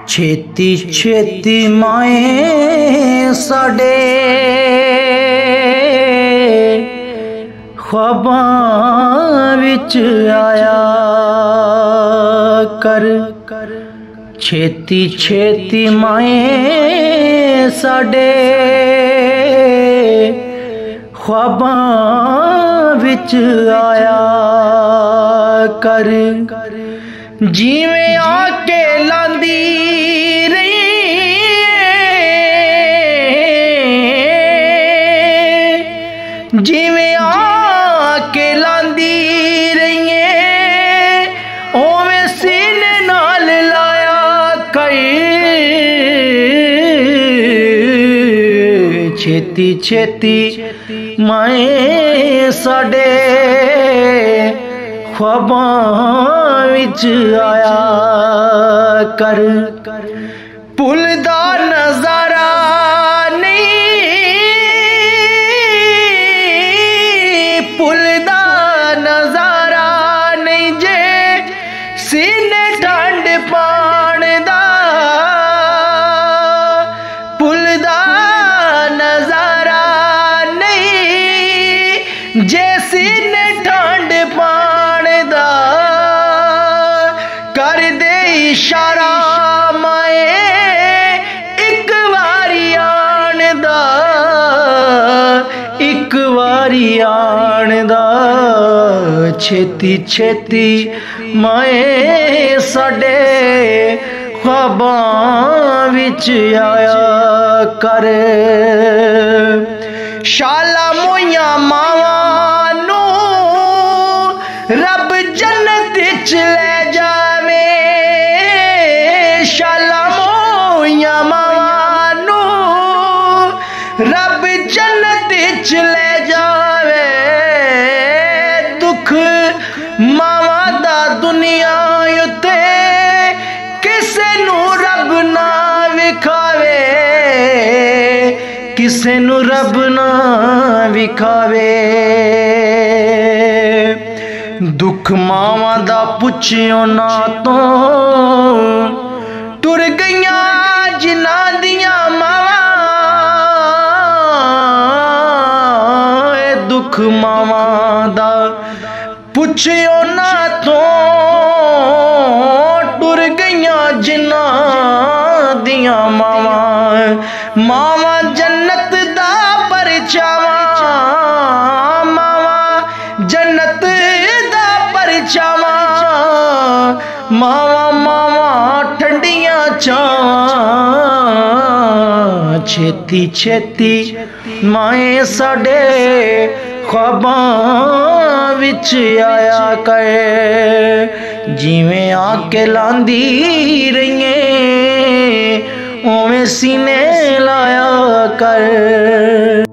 छेती छेती माए साडे ख्वाबां विच आया कर। छेती छेती माए साडे ख्वाबां विच आया कर। जिवें आके लांदी जिवें आके लांदी रही ओवें सीने नाल लाया कर। छेती छेती माए साडे ख्वाबां विच आया कर। भुलदा नजारा सीने ठंड पाण दा भुलदा नजारा नहीं जे सीने ठंड पाण दा। कर दे इशारा माए एक वारी आण दा, एक वारी आण दा। छेती छेती माए साडे ख्वाबां विच आया कर। शाला मोइयां मावां नू रब जन्नत विच ले जावे। शाला मोइयां मावां नू रब जन्नत विच ले जावे। दुख मावा दा दुनिया उत्ते किसे नू रब ना विखावे, किसे नू रब ना विखावे। दुख मावा दा पुछियो ना तो टुर गईयां जिन्हां दियां मावां। दुख मावा दा पुछियो ना तो टुर गईयां जिन्हां दियां मावां। मावां जन्नत दा परछावां, मावां जन्नत दा परछावां। मावां मावां ठंडियां छावां। छेती छेती माए साडे ख्वाबां विच आया कर। जिवें आके लांदी रही ओवें सीने लाया कर।